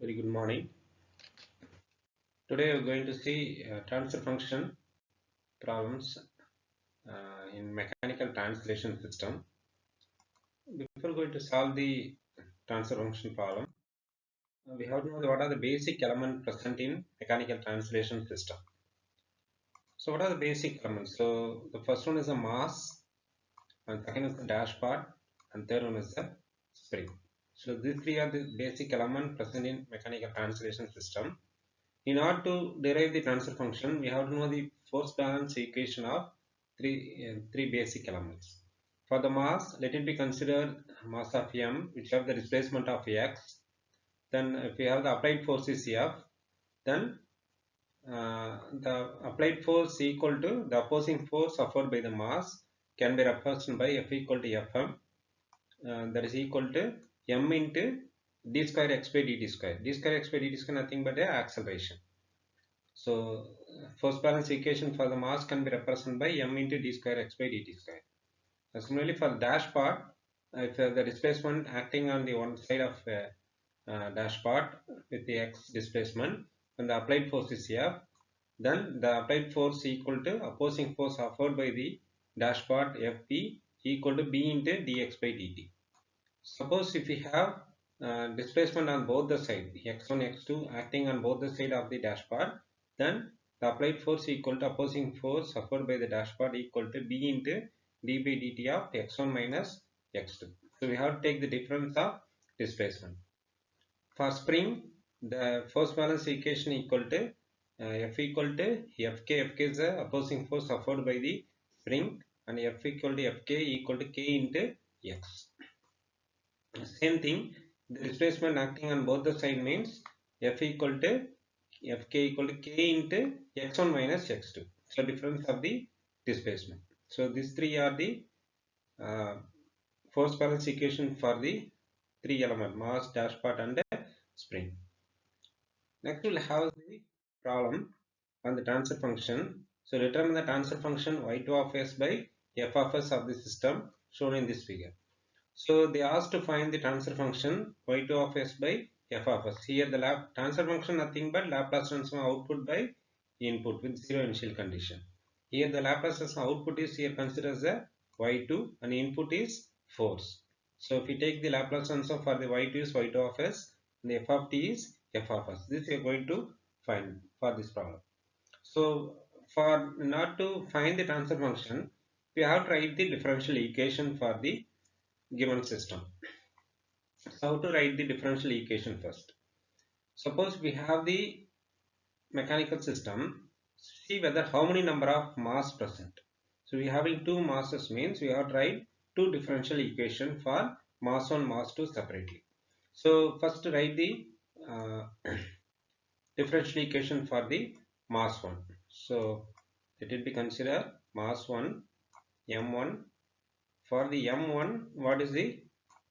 Very good morning. Today we are going to see transfer function problems in mechanical translation system. Before going to solve the transfer function problem, we have to know what are the basic elements present in mechanical translation system. So what are the basic elements? So the first one is a mass, and second is the dashpot, and third one is the spring. So these three are the basic elements present in mechanical translation system. In order to derive the transfer function, we have to know the force balance equation of three basic elements. For the mass, let it be considered mass of m, which have the displacement of x. Then if we have the applied force is F, then the applied force equal to the opposing force suffered by the mass can be represented by F equal to Fm. That is equal to m into d square x by dt square. D square x by dt square nothing but a acceleration. So force balance equation for the mass can be represented by m into d square x by dt square. Similarly, for the dash part, if the displacement acting on the one side of dash part with the x displacement, and the applied force is F, then the applied force equal to opposing force offered by the dash part Fp equal to b into dx by dt. Suppose if we have displacement on both the sides, x1, x2 acting on both the side of the dash part, then the applied force equal to opposing force suffered by the dash part equal to b into d by dt of x1 minus x2. So we have to take the difference of displacement. For spring, the force balance equation equal to F equal to Fk. Fk is the opposing force suffered by the spring, and F equal to Fk equal to k into x. Same thing, the displacement acting on both the side means F equal to Fk equal to k into x1 minus x2. So difference of the displacement. So these three are the force balance equation for the three element mass, dash part and spring. Next we'll have the problem on the transfer function. So determine the transfer function y2 of s by f of s of the system shown in this figure. So they asked to find the transfer function y2 of s by f of s. Here the transfer function nothing but Laplace transform output by input with zero initial condition. Here the Laplace transform output is here considered as a y2 and input is force. So if we take the Laplace transform for the y2 is y2 of s and the f of t is f of s. This we are going to find for this problem. So for not to find the transfer function, we have to write the differential equation for the given system. So how to write the differential equation first? Suppose we have the mechanical system, see whether how many number of mass present. So we having two masses means we have to write two differential equation for mass 1, mass 2 separately. So first write the differential equation for the mass 1. So let it be considered mass 1 m1. For the m1, what is the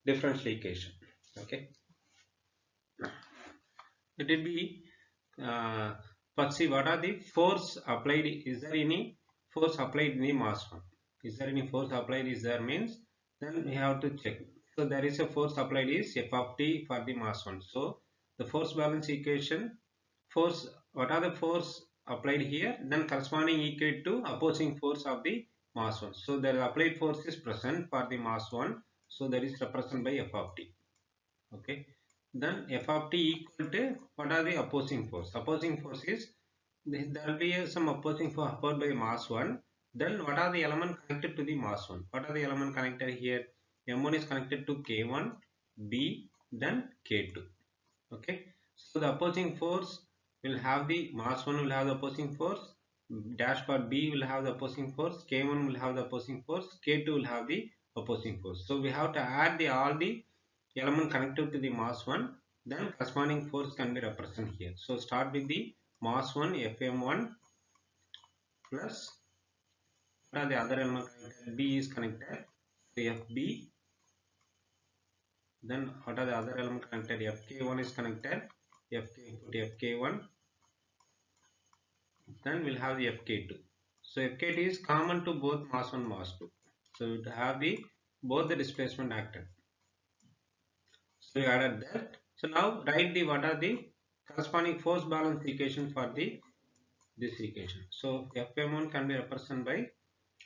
differential equation? Okay, let it be first see what are the force applied. Is there any force applied in the mass 1? Is there any force applied is there means then we have to check. So there is a force applied is f of t for the mass 1. So the force balance equation, force, what are the force applied here, then corresponding equate to opposing force of the mass 1. So the applied force is present for the mass 1, so that is represented by f of t. Okay, then f of t equal to what are the opposing force? Opposing force is there will be some opposing force applied by mass 1. Then what are the element connected to the mass 1? What are the element connected here? m1 is connected to k1, b, then k2. Okay, so the opposing force will have the mass 1 will have the opposing force, dash part b will have the opposing force, k1 will have the opposing force, k2 will have the opposing force. So we have to add all the element connected to the mass 1, then corresponding force can be represented here. So start with the mass 1 fm1 plus what are the other element connected? B is connected to fb. Then what are the other element connected? fk1 is connected, fk1. Then we'll have the fk2. So fk2 is common to both mass 1 mass 2. So we have the both the displacement acted. So we added that. So now write the what are the corresponding force balance equation for the this equation. So Fm1 can be represented by,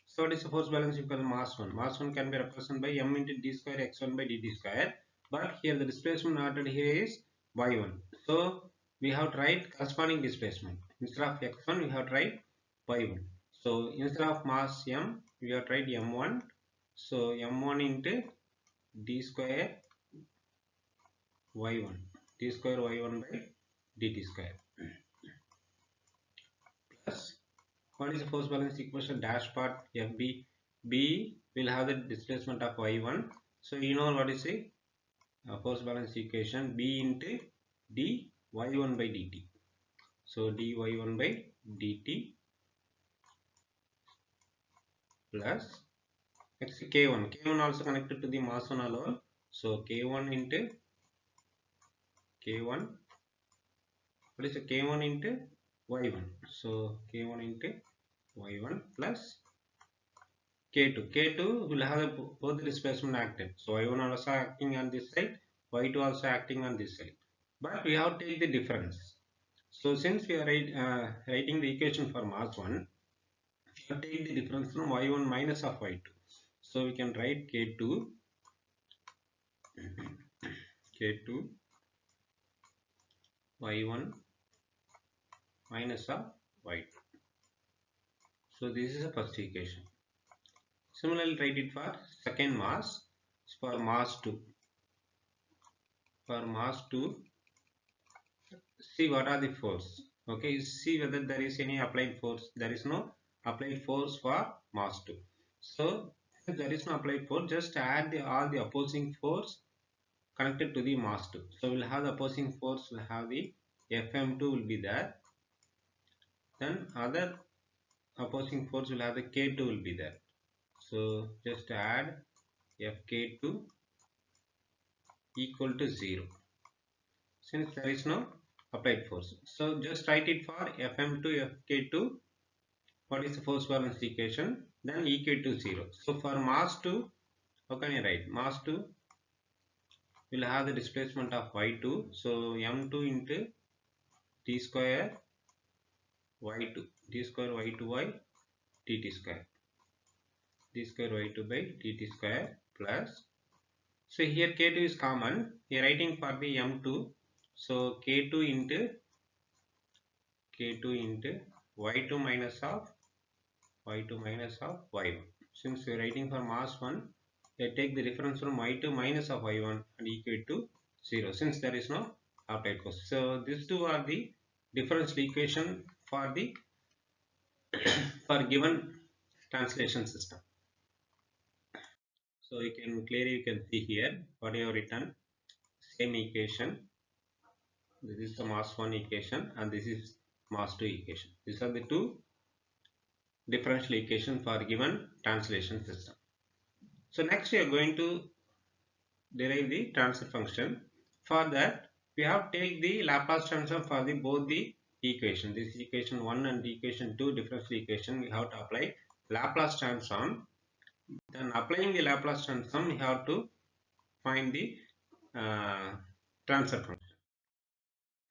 so what is the force balance equal mass 1? Mass 1 can be represented by m into d square x1 by dt square. But here the displacement ordered here is y1. So we have to write corresponding displacement. Instead of x1 we have to write y1. So instead of mass m we have to write m1. So m1 into d square y1. d square y1 by dt square. Plus, what is the force balance equation? Dash part FB. B will have the displacement of y1. So you know what is the force balance equation? B into d y1 by dt. So dy y1 by dt plus next k1. K1 also connected to the mass 1 alone. So k1 into k1. What is the k1 into y1? So k1 into y1 plus K2. K2 will have both the displacement acted. So Y1 also acting on this side, Y2 also acting on this side. But we have to take the difference. So since we are writing the equation for mass 1, we have to take the difference from Y1 minus of Y2. So we can write K2 Y1 minus of Y2. So this is the first equation. Similarly, write it for second mass. For mass 2. For mass 2, see what are the force. Okay, see whether there is any applied force. There is no applied force for mass 2. So if there is no applied force, just add all the opposing force connected to the mass 2. So we'll have the opposing force, will have the Fm2 will be there. Then other opposing force will have the K2 will be there. So just add Fk2 equal to 0. Since there is no applied force. So just write it for Fm2 Fk2. What is the force balance equation? Then equal to 0. So for mass 2, how can I write? Mass 2 will have the displacement of y2. So m2 into d square y2. d square y2 by dt square. d square y2 by dt square plus. So here k2 is common. Here writing for the m2. So k2 into y2 minus of y1. Since we are writing for mass 1, we take the difference from y2 minus of y1 and equal to 0 since there is no applied force. So these two are the differential equation for the for given translation system. So you can see here what I have written. Same equation. This is the mass 1 equation and this is mass 2 equation. These are the two differential equation for given translation system. So next we are going to derive the transfer function. For that we have to take the Laplace transform for the both the equation. This equation 1 and equation 2 differential equation we have to apply Laplace transform. Then applying the Laplace transform we have to find the transfer function.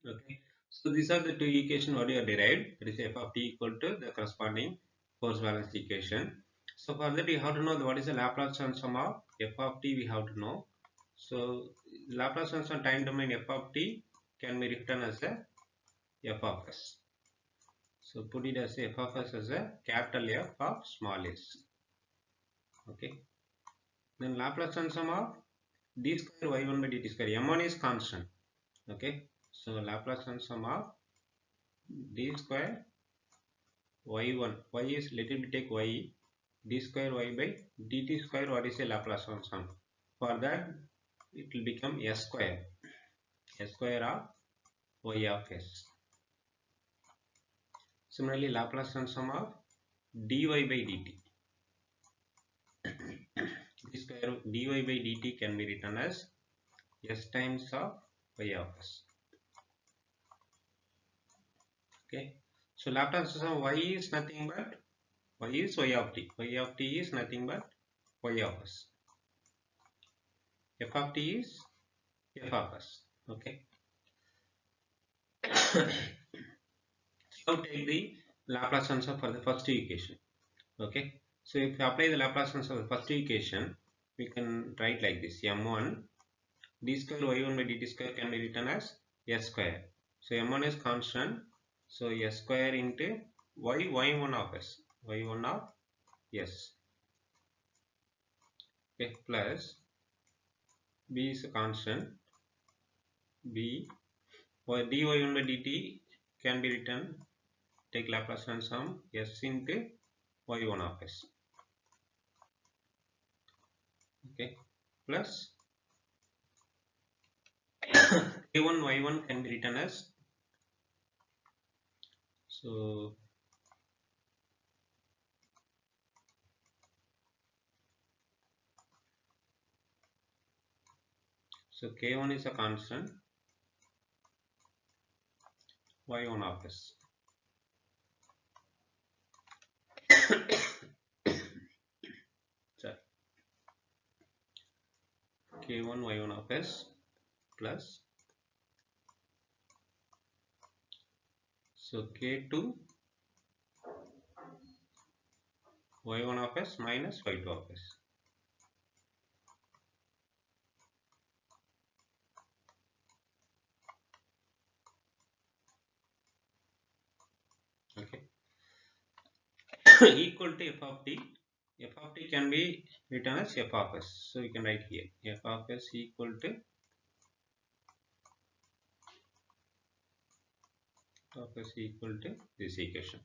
Okay. So these are the two equations what we have derived. That is f of t equal to the corresponding force balance equation. So for that we have to know what is the Laplace transform of f of t we have to know. So Laplace transform time domain f of t can be written as a f of s. So put it as a f of s as a capital F of small s. Okay. Then Laplace transform of d square y1 by dt square. M1 is constant. Okay. So Laplace transform of d square y1. Y is, let it take y. d square y by dt square. What is a Laplace transform? For that it will become s square. S square of y of s. Similarly, Laplace transform of dy by dt. d square dy by dt can be written as s times of y of s. Okay. So Laplace transform y is nothing but y is y of t. Y of t is nothing but y of s. F of t is f of s. Okay. Now take the Laplace transform for the first equation. Okay. So if you apply the Laplace transform for the first equation, we can write like this: m1 d square y1 by dt square can be written as s square. So m1 is constant. So s square into y1 of s, y1 of s. Okay, plus b is a constant, b or dy1 by dt can be written, take Laplace transform s into y1 of s. Okay, plus k1 y1 can be written as, so k1 is a constant, y1 of s. Sorry, k1 y1 of s plus, so k2 y1 of s minus y2 of s. Okay. Equal to f of t. F of t can be written as f of s. So you can write here f of s equal to this equation.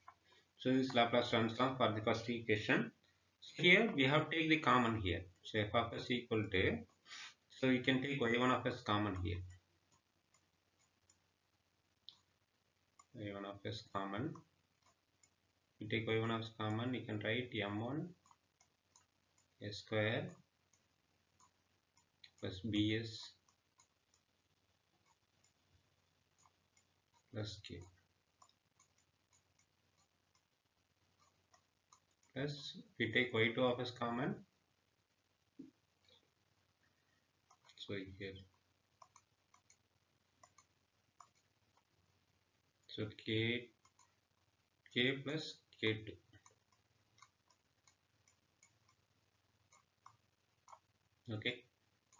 So this is Laplace transform for the first equation. So here we have to take the common here. So f of s equal to, so you can take y1 of s common here. y1 of s common. You take y1 of s common, you can write m1 s square plus bs plus k plus, we take y2 of s common, so here, so k plus k2. Okay,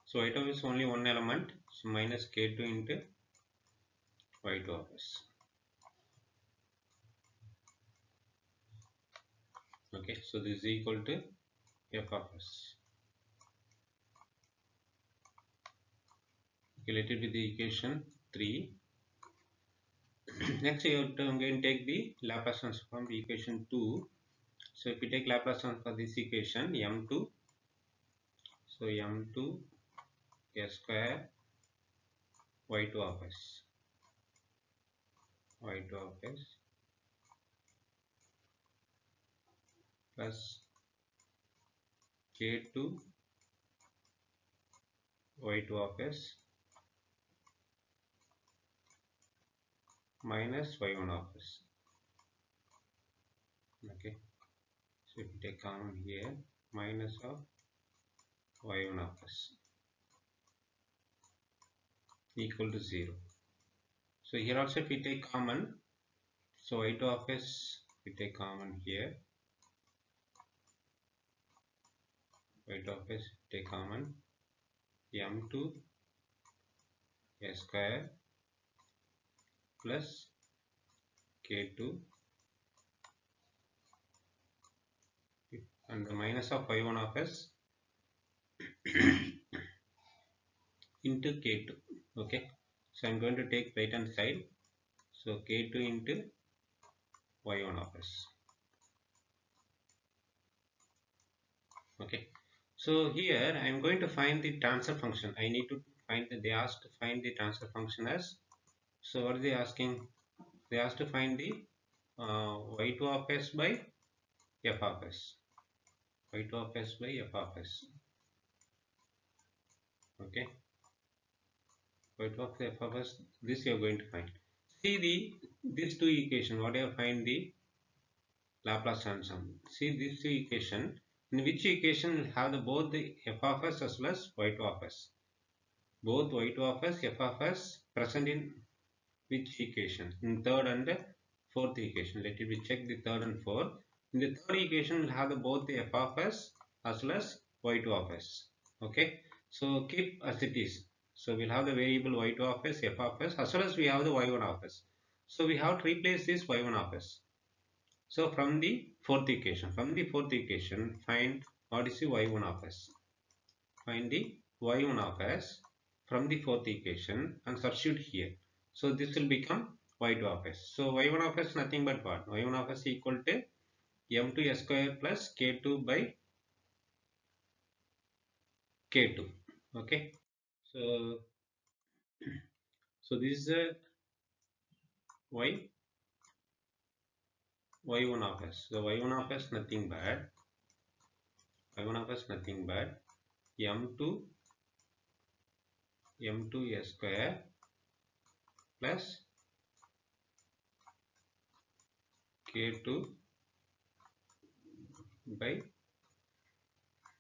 so y2 is only one element, so minus k2 into y2 of s. Okay, so this is equal to f of s. Okay, let it be the equation 3. Next, I'm going to take the Laplace transform from equation 2. So if we take Laplace transform for this equation m2, so m2 s square y2 of s, y2 of s plus k2 y2 of s minus y1 of s. Okay, so if we take common here, minus of y1 of s equal to 0. So here also if we take common, so y2 of s we take common here, y2 of s take common, m2 s square plus k2 and the minus of y1 of s into k2. Okay, so I'm going to take right hand side, so k2 into y1 of s. Okay, so here I am going to find the transfer function. I need to find they asked to find the transfer function as, so what are they asking? They asked to find the y2 of s by f of s, y2 of s by f of s. Okay, y2 of f of s, this you are going to find. See these two equation, what you find the Laplace transform. See this two equation, in which equation will have both the f of s as well as y2 of s. both y2 of s, f of s present in which equation? In third and fourth equation. Let me check the third and fourth. In the third equation, we'll have both the f of s as well as y2 of s. Okay, so keep as it is. So we'll have the variable y2 of s, f of s, as well as we have the y1 of s. So we have to replace this y1 of s. So from the fourth equation, find what is the y1 of s. Find the y1 of s from the fourth equation and substitute here. So this will become y2 of s. So y1 of s nothing but what? y1 of s equal to m2 s square plus k2 by k2. Okay. So this is a y1 of s. So y1 of s nothing but m2 s square plus k2 by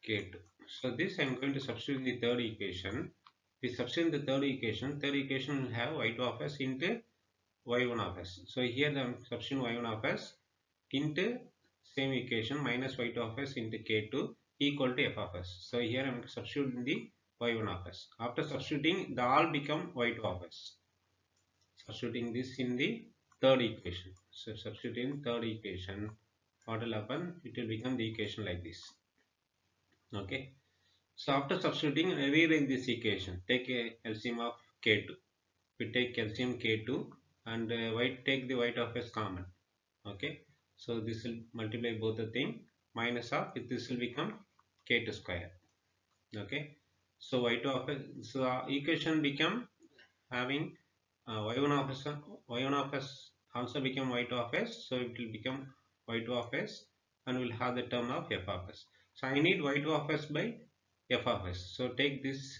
k2. So this I am going to substitute in the third equation. We substitute in the third equation will have y2 of s into y1 of s. So here I am substituting y1 of s into same equation minus y2 of s into k2 equal to f of s. So here I am substituting the y1 of s. After substituting, the all become y2 of s. Substituting this in the third equation. So substituting third equation, what will happen? It will become the equation like this. Okay. So after substituting, rearrange this equation. Take a LCM of K2. We take LCM K2 and take the y2 of s common. Okay. So this will multiply both the thing. Minus of this will become K2 square. Okay. So y2 of s. So equation become having y1 of s. Y1 of s also become y2 of s. So it will become y2 of s and we'll have the term of f of s. So I need y2 of s by f of s. So take this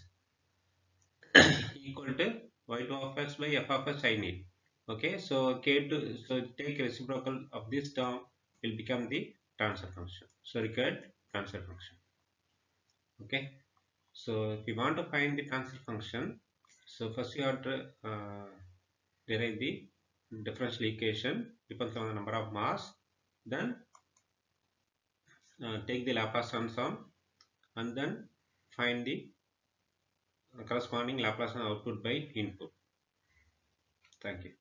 equal to y2 of s by f of s I need. Okay, so k2, so take reciprocal of this term will become the transfer function. So required transfer function. Okay, so if you want to find the transfer function, so first you have to derive the differential equation depends on the number of mass. Then take the Laplace transform and then find the corresponding Laplace output by input. Thank you.